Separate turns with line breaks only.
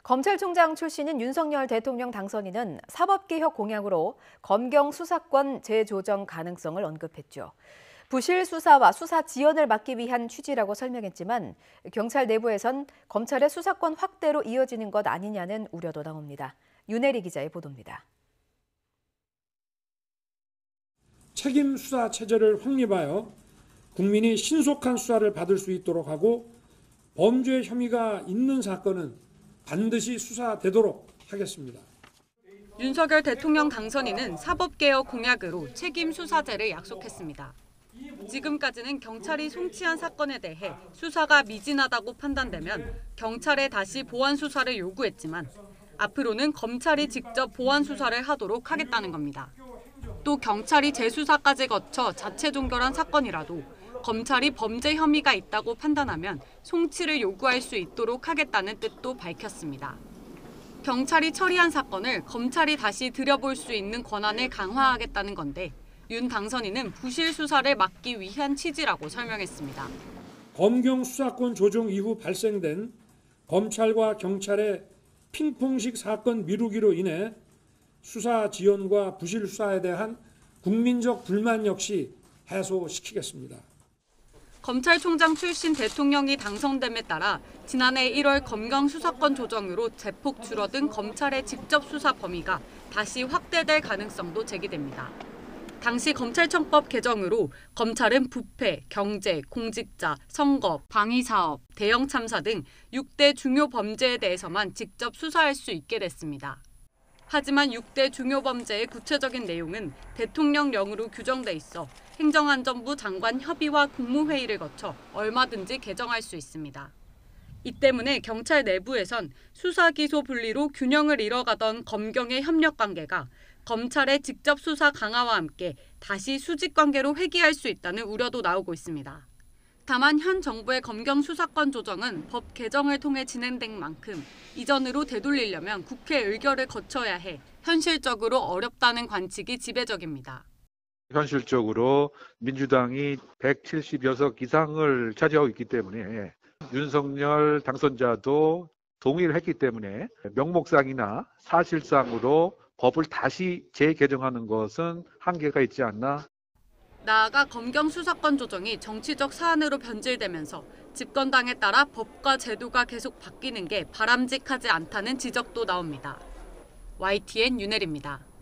검찰총장 출신인 윤석열 대통령 당선인은 사법개혁 공약으로 검경 수사권 재조정 가능성을 언급했죠. 부실 수사와 수사 지연을 막기 위한 취지라고 설명했지만 경찰 내부에선 검찰의 수사권 확대로 이어지는 것 아니냐는 우려도 나옵니다. 윤혜리 기자의 보도입니다.
책임 수사 체제를 확립하여 국민이 신속한 수사를 받을 수 있도록 하고 범죄 혐의가 있는 사건은 반드시 수사되도록 하겠습니다.
윤석열 대통령 당선인은 사법개혁 공약으로 책임 수사제를 약속했습니다. 지금까지는 경찰이 송치한 사건에 대해 수사가 미진하다고 판단되면 경찰에 다시 보완 수사를 요구했지만 앞으로는 검찰이 직접 보완 수사를 하도록 하겠다는 겁니다. 또 경찰이 재수사까지 거쳐 자체 종결한 사건이라도 검찰이 범죄 혐의가 있다고 판단하면 송치를 요구할 수 있도록 하겠다는 뜻도 밝혔습니다. 경찰이 처리한 사건을 검찰이 다시 들여볼 수 있는 권한을 강화하겠다는 건데 윤 당선인은 부실 수사를 막기 위한 취지라고 설명했습니다.
검경 수사권 조정 이후 발생된 검찰과 경찰의 핑퐁식 사건 미루기로 인해 수사 지연과 부실 수사에 대한 국민적 불만 역시 해소시키겠습니다.
검찰총장 출신 대통령이 당선됨에 따라 지난해 1월 검경 수사권 조정으로 대폭 줄어든 검찰의 직접 수사 범위가 다시 확대될 가능성도 제기됩니다. 당시 검찰청법 개정으로 검찰은 부패, 경제, 공직자, 선거, 방위사업, 대형 참사 등 6대 중요 범죄에 대해서만 직접 수사할 수 있게 됐습니다. 하지만 6대 중요 범죄의 구체적인 내용은 대통령령으로 규정돼 있어 행정안전부 장관 협의와 국무회의를 거쳐 얼마든지 개정할 수 있습니다. 이 때문에 경찰 내부에선 수사 기소 분리로 균형을 잃어가던 검경의 협력 관계가 검찰의 직접 수사 강화와 함께 다시 수직 관계로 회귀할 수 있다는 우려도 나오고 있습니다. 다만 현 정부의 검경 수사권 조정은 법 개정을 통해 진행된 만큼 이전으로 되돌리려면 국회 의결을 거쳐야 해 현실적으로 어렵다는 관측이 지배적입니다.
현실적으로 민주당이 170석 이상을 차지하고 있기 때문에 윤석열 당선자도 동의를 했기 때문에 명목상이나 사실상으로 법을 다시 재개정하는 것은 한계가 있지 않나.
나아가 검경 수사권 조정이 정치적 사안으로 변질되면서 집권당에 따라 법과 제도가 계속 바뀌는 게 바람직하지 않다는 지적도 나옵니다. YTN 윤혜리입니다.